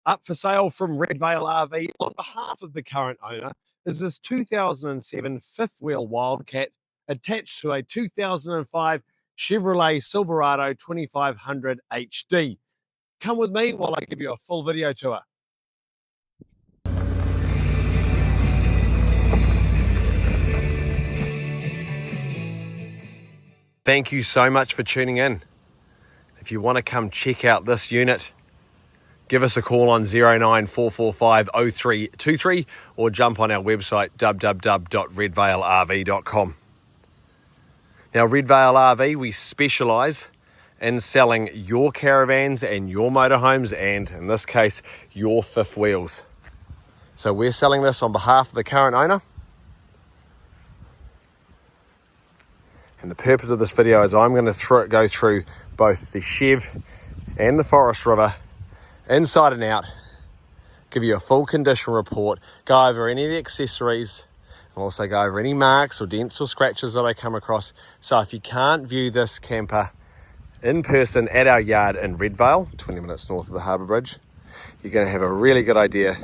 Up for sale from Redvale RV on behalf of the current owner is this 2007 fifth wheel Wildcat attached to a 2005 Chevrolet Silverado 2500 HD. Come with me while I give you a full video tour. Thank you so much for tuning in. If you want to come check out this unit, give us a call on 09445 0323 or jump on our website www.redvalerv.com. Now, Redvale RV, we specialise in selling your caravans and your motorhomes and, in this case, your fifth wheels. So we're selling this on behalf of the current owner. And the purpose of this video is I'm going to go through both the Chev and the Forest River inside and out, give you a full condition report, go over any of the accessories, and also go over any marks or dents or scratches that I come across. So if you can't view this camper in person at our yard in Redvale, 20 minutes north of the Harbour Bridge, you're going to have a really good idea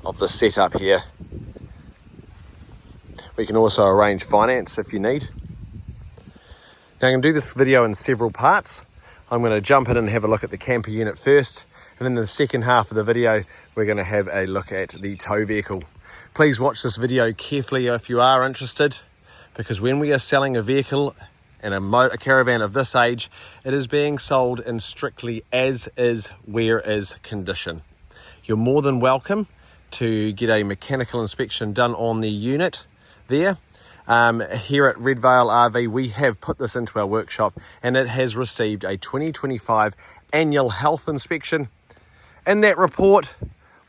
of the setup here. We can also arrange finance if you need. Now, I'm going to do this video in several parts. I'm going to jump in and have a look at the camper unit first, and then in the second half of the video we're going to have a look at the tow vehicle. Please watch this video carefully if you are interested, because when we are selling a vehicle and a caravan of this age, it is being sold in strictly as is, where is condition. You're more than welcome to get a mechanical inspection done on the unit there. Here at Redvale RV, we have put this into our workshop and it has received a 2025 annual health inspection. In that report,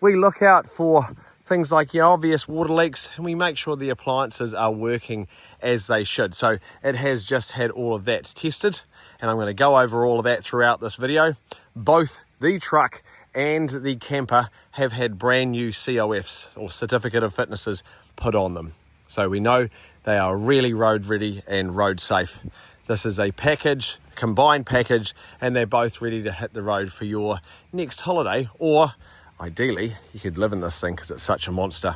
we look out for things like your obvious water leaks, and we make sure the appliances are working as they should. So it has just had all of that tested, and I'm going to go over all of that throughout this video. Both the truck and the camper have had brand new COFs, or certificate of fitnesses, put on them. So we know they are really road ready and road safe. This is a package, combined package, and they're both ready to hit the road for your next holiday, or ideally you could live in this thing because it's such a monster.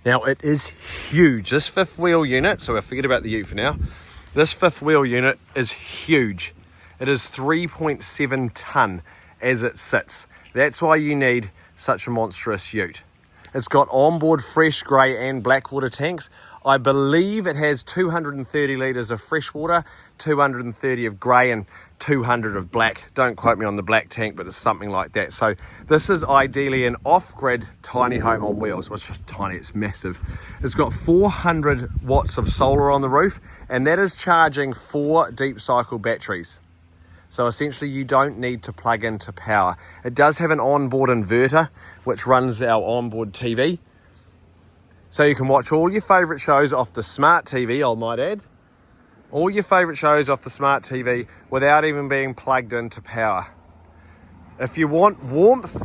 Now, it is huge. This fifth wheel unit, so I forget about the ute for now. This fifth wheel unit is huge. It is 3.7 tonne as it sits. That's why you need such a monstrous ute. It's got onboard fresh grey and black water tanks. I believe it has 230 litres of fresh water, 230 of grey and 200 of black. Don't quote me on the black tank, but it's something like that. So this is ideally an off-grid tiny home on wheels. Well, it's just tiny, it's massive. It's got 400 watts of solar on the roof, and that is charging 4 deep cycle batteries. So essentially you don't need to plug into power. It does have an onboard inverter, which runs our onboard TV. So you can watch all your favourite shows off the smart TV, I might add. All your favourite shows off the smart TV without even being plugged into power. If you want warmth,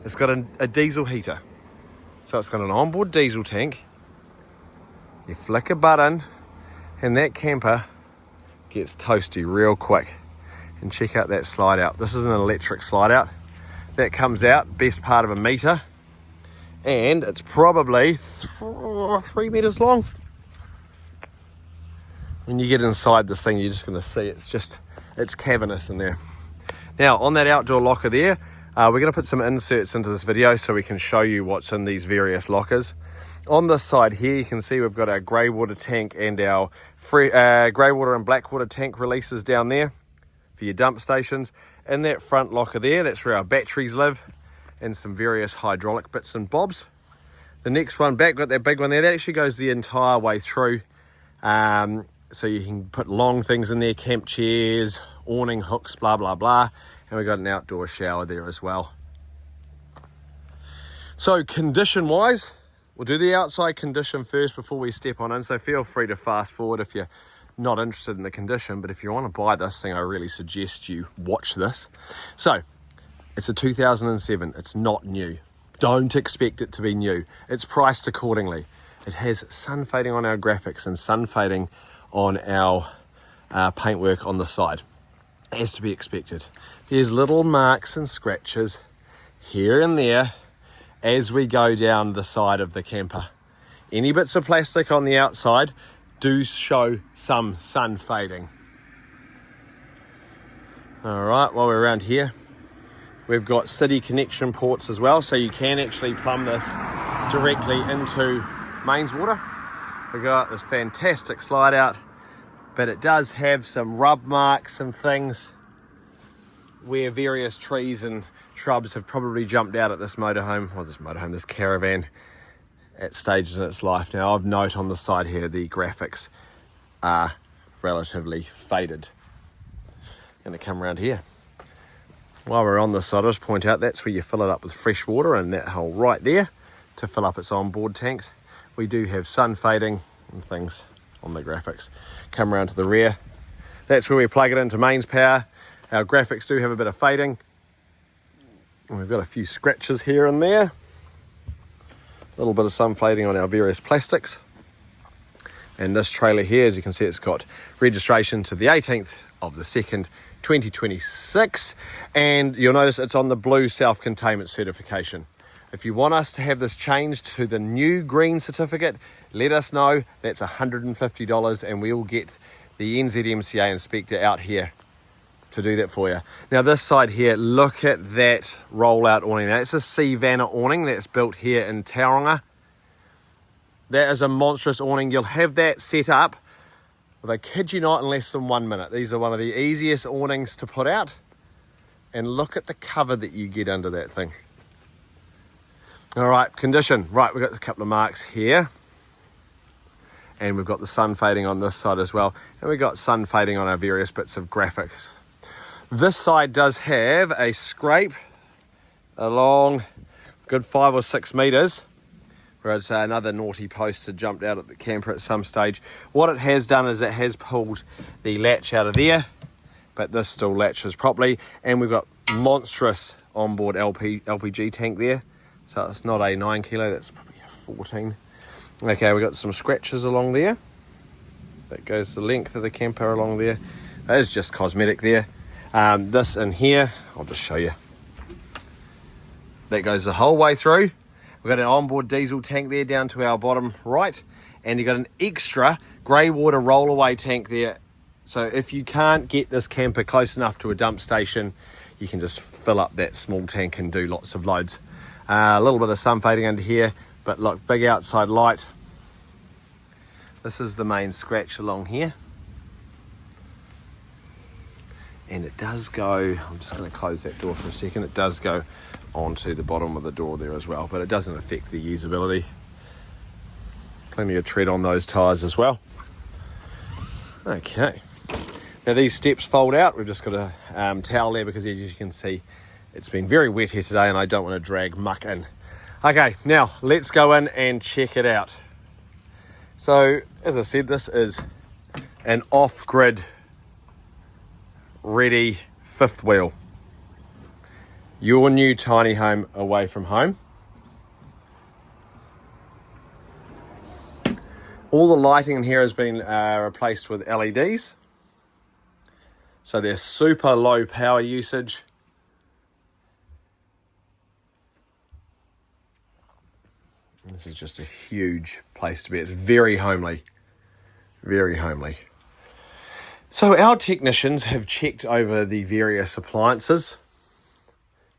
it's got a diesel heater. So it's got an onboard diesel tank. You flick a button and that camper gets toasty real quick. And check out that slide out. This is an electric slide out. That comes out, best part of a metre. And it's probably 3 metres long. When you get inside this thing, you're just going to see it's cavernous in there. Now, on that outdoor locker there, we're going to put some inserts into this video so we can show you what's in these various lockers. On this side here, you can see we've got our grey water tank and our grey water and black water tank releases down there for your dump stations. In that front locker there, that's where our batteries live and some various hydraulic bits and bobs. The next one back, got that big one there, that actually goes the entire way through. So you can put long things in there, camp chairs, awning hooks, blah, blah, blah. And we've got an outdoor shower there as well. So condition-wise, we'll do the outside condition first before we step on in. So feel free to fast forward if you're not interested in the condition, but if you want to buy this thing, I really suggest you watch this. So it's a 2007. It's not new. Don't expect it to be new. It's priced accordingly. It has sun fading on our graphics and sun fading on our paintwork on the side. as to be expected. There's little marks and scratches here and there as we go down the side of the camper. Any bits of plastic on the outside do show some sun fading. All right, while we're around here, we've got city connection ports as well, so you can actually plumb this directly into mains water. We've got this fantastic slide out, but it does have some rub marks and things where various trees and shrubs have probably jumped out at this this caravan at stages in its life. Now, I've note on the side here, the graphics are relatively faded. Going to come around here. While we're on this side, I'll just point out that's where you fill it up with fresh water, and that hole right there to fill up its onboard tanks. We do have sun fading and things on the graphics. Come around to the rear. That's where we plug it into mains power. Our graphics do have a bit of fading. And we've got a few scratches here and there. A little bit of sun fading on our various plastics. And this trailer here, as you can see, it's got registration to the 18th of the 2nd, 2026. And you'll notice it's on the blue self-containment certification. If you want us to have this changed to the new green certificate, let us know. That's $150, and we'll get the NZMCA inspector out here to do that for you. Now this side here, look at that rollout awning. Now it's a Savannah awning that's built here in Tauranga. That is a monstrous awning. You'll have that set up, well, I kid you not, in less than 1 minute. These are one of the easiest awnings to put out. And look at the cover that you get under that thing. All right, condition. Right, we've got a couple of marks here. And we've got the sun fading on this side as well. And we've got sun fading on our various bits of graphics. This side does have a scrape along good 5 or 6 meters, where I'd say another naughty post had jumped out at the camper at some stage. What it has done is it has pulled the latch out of there, but this still latches properly. And we've got monstrous onboard LPG tank there. So it's not a 9 kilo, that's probably a 14. Okay, we've got some scratches along there. That goes the length of the camper along there. That is just cosmetic there. This in here, I'll just show you. That goes the whole way through. We've got an onboard diesel tank there down to our bottom right, and you've got an extra grey water rollaway tank there. So if you can't get this camper close enough to a dump station, you can just fill up that small tank and do lots of loads. A little bit of sun fading under here, but look, big outside light. This is the main scratch along here. And it does go, I'm just going to close that door for a second, it does go onto the bottom of the door there as well, but it doesn't affect the usability. Plenty of tread on those tyres as well. Okay, now these steps fold out. We've just got a towel there because, as you can see, it's been very wet here today and I don't want to drag muck in. Okay, now let's go in and check it out. So, as I said, this is an off-grid ready fifth wheel. Your new tiny home away from home. All the lighting in here has been replaced with LEDs. So they're super low power usage. This is just a huge place to be. It's very homely. Very homely. So our technicians have checked over the various appliances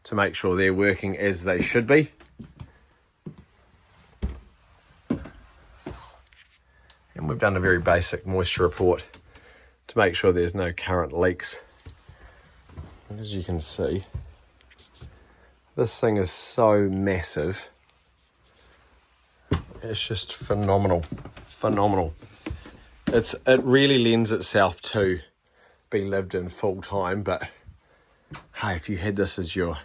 to make sure they're working as they should be. And we've done a very basic moisture report to make sure there's no current leaks. And as you can see, this thing is so massive. It's just phenomenal, phenomenal. It really lends itself to be lived in full time, but hey, if you had this as your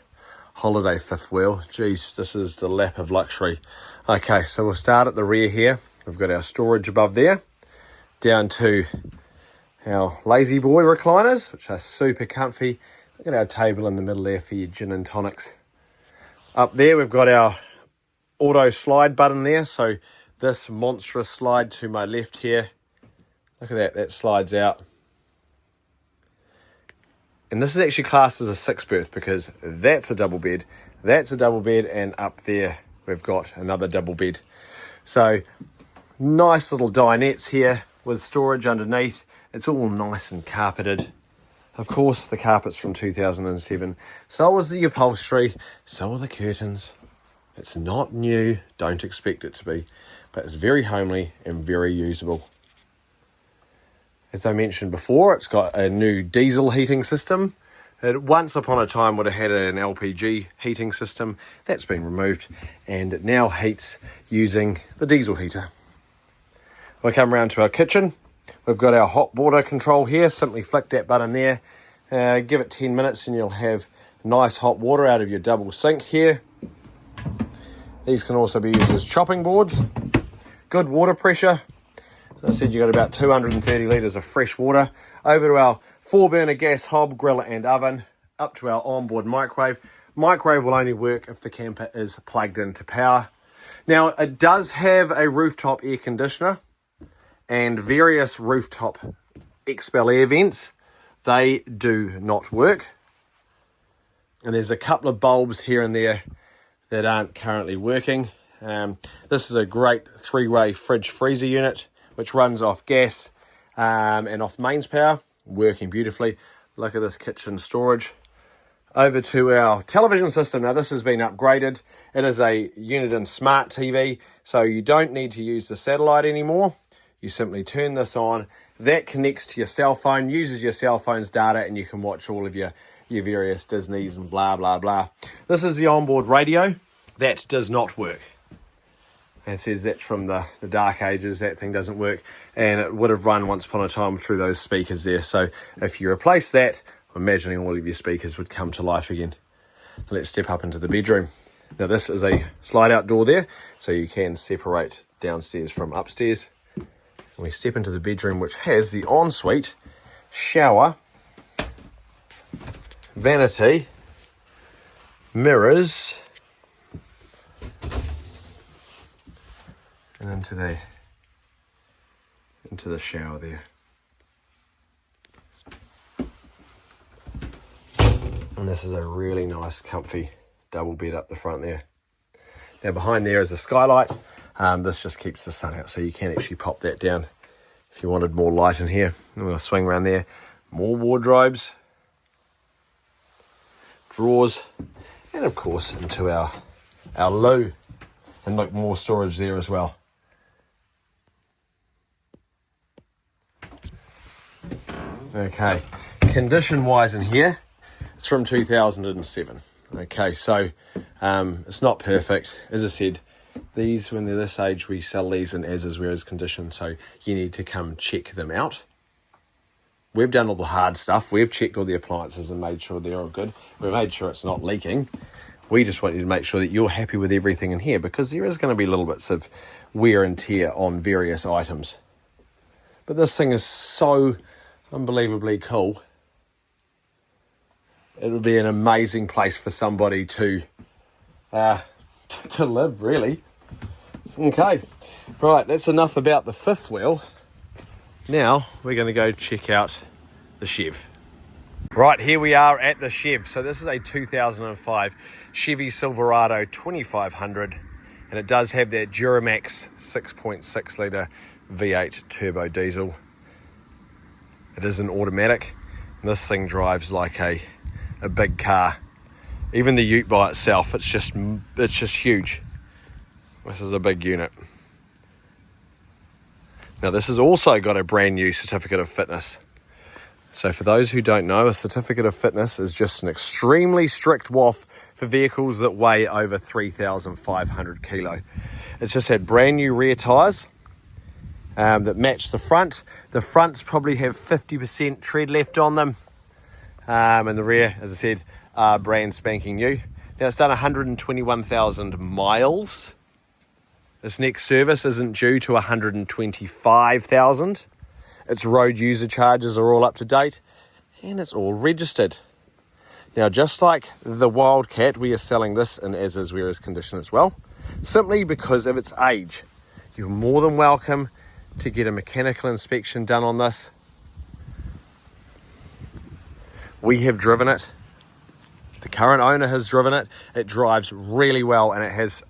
holiday fifth wheel, geez, this is the lap of luxury. Okay, so we'll start at the rear here. We've got our storage above there, down to our lazy boy recliners, which are super comfy. Look at our table in the middle there for your gin and tonics. Up there we've got our auto slide button there, so this monstrous slide to my left here, look at that, that slides out. And this is actually classed as a 6-berth because that's a double bed, that's a double bed, and up there we've got another double bed. So nice little dinettes here with storage underneath. It's all nice and carpeted. Of course, the carpet's from 2007. So was the upholstery, so are the curtains. It's not new, don't expect it to be, but it's very homely and very usable. As I mentioned before, it's got a new diesel heating system. It once upon a time would have had an LPG heating system. That's been removed, and it now heats using the diesel heater. We come around to our kitchen. We've got our hot water control here. Simply flick that button there. Give it 10 minutes and you'll have nice hot water out of your double sink here. These can also be used as chopping boards. Good water pressure. As I said, you've got about 230 litres of fresh water. Over to our 4-burner gas hob, grill and oven. Up to our onboard microwave. Microwave will only work if the camper is plugged into power. Now, it does have a rooftop air conditioner and various rooftop expel air vents. They do not work. And there's a couple of bulbs here and there that aren't currently working. This is a great 3-way fridge freezer unit which runs off gas and off mains power, working beautifully. Look at this kitchen storage. Over to our television system. Now this has been upgraded. It is a Uniden Smart TV, so you don't need to use the satellite anymore. You simply turn this on. That connects to your cell phone, uses your cell phone's data, and you can watch all of your various Disneys and blah, blah, blah. This is the onboard radio. That does not work. It says that's from the dark ages. That thing doesn't work. And it would have run once upon a time through those speakers there. So if you replace that, I'm imagining all of your speakers would come to life again. Let's step up into the bedroom. Now this is a slide out door there, so you can separate downstairs from upstairs. And we step into the bedroom, which has the ensuite, shower, vanity, mirrors, and into the shower there. And this is a really nice, comfy double bed up the front there. Now behind there is a skylight. This just keeps the sun out, so you can actually pop that down if you wanted more light in here. I'm going to swing around there. More wardrobes, drawers, and of course into our loo. And look, more storage there as well. Okay, condition-wise in here, it's from 2007. Okay, so it's not perfect. As I said, these, when they're this age, we sell these in as-is, whereas condition, so you need to come check them out. We've done all the hard stuff. We've checked all the appliances and made sure they're all good. We've made sure it's not leaking. We just want you to make sure that you're happy with everything in here, because there is going to be little bits of wear and tear on various items. But this thing is so unbelievably cool. It would be an amazing place for somebody to live, really. Okay, right, that's enough about the fifth wheel. Now we're going to go check out the Chev. Right, here we are at the Chev. So this is a 2005 Chevy Silverado 2500, and it does have that Duramax 6.6 litre V8 turbo diesel. It is an automatic, and this thing drives like a big car. Even the ute by itself, it's just huge. This is a big unit. Now this has also got a brand new certificate of fitness. So for those who don't know, a certificate of fitness is just an extremely strict WOF for vehicles that weigh over 3,500 kilo. It's just had brand new rear tyres that match the front. The fronts probably have 50% tread left on them. And the rear, as I said, are brand spanking new. Now it's done 121,000 miles. This next service isn't due to 125,000. Its road user charges are all up to date, and it's all registered. Now, just like the Wildcat, we are selling this in as-is, whereas condition as well, simply because of its age. You're more than welcome to get a mechanical inspection done on this. We have driven it. The current owner has driven it. It drives really well and it has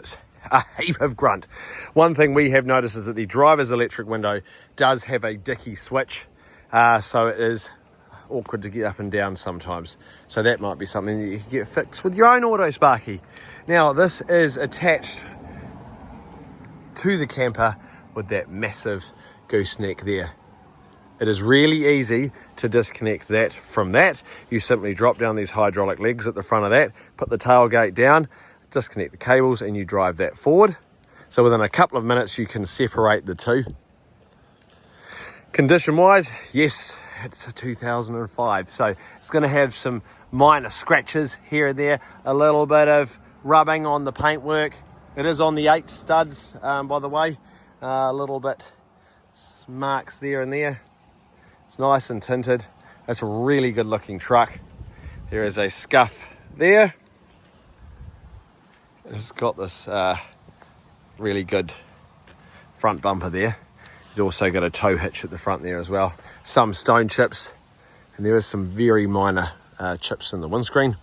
a heap of grunt. One thing we have noticed is that the driver's electric window does have a dicky switch, so it is awkward to get up and down sometimes. So that might be something that you can get fixed with your own auto Sparky. Now this is attached to the camper with that massive gooseneck there. It is really easy to disconnect that from that. You simply drop down these hydraulic legs at the front of that, put the tailgate down, disconnect the cables, and you drive that forward. So within a couple of minutes you can separate the two. Condition wise, yes, it's a 2005, so it's going to have some minor scratches here and there, a little bit of rubbing on the paintwork. It is on the 8 studs, by the way, a little bit marks there and there. It's nice and tinted. It's a really good looking truck. There is a scuff there. It's got this really good front bumper there. It's also got a tow hitch at the front there as well. Some stone chips, and there is some very minor chips in the windscreen.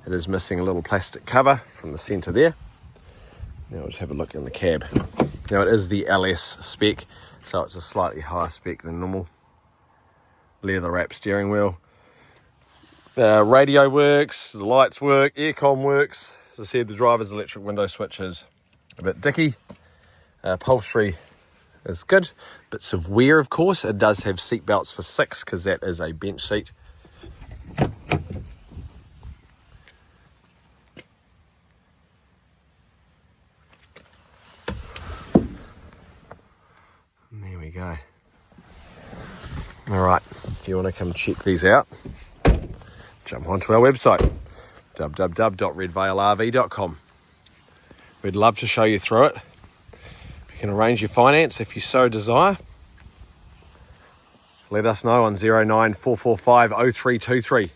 It is missing a little plastic cover from the centre there. Now let's have a look in the cab. Now it is the LS spec, so it's a slightly higher spec than normal. Leather wrap steering wheel. Radio works, the lights work, aircon works. As I said, the driver's electric window switch is a bit dicky. Upholstery is good. Bits of wear, of course. It does have seat belts for 6 because that is a bench seat. And there we go. All right, if you want to come check these out, jump onto our website, www.redvalerv.com. We'd love to show you through it. You can arrange your finance if you so desire. Let us know on 09445 0323.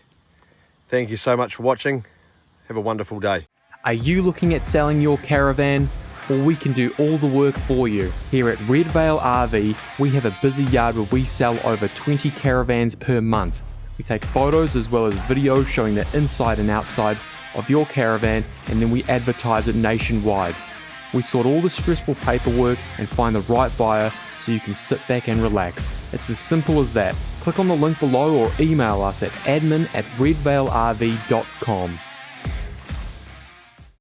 Thank you so much for watching. Have a wonderful day. Are you looking at selling your caravan? Well, we can do all the work for you. Here at Red Vale RV, we have a busy yard where we sell over 20 caravans per month. We take photos as well as videos showing the inside and outside of your caravan, and then we advertise it nationwide. We sort all the stressful paperwork and find the right buyer so you can sit back and relax. It's as simple as that. Click on the link below or email us at admin@redvalerv.com.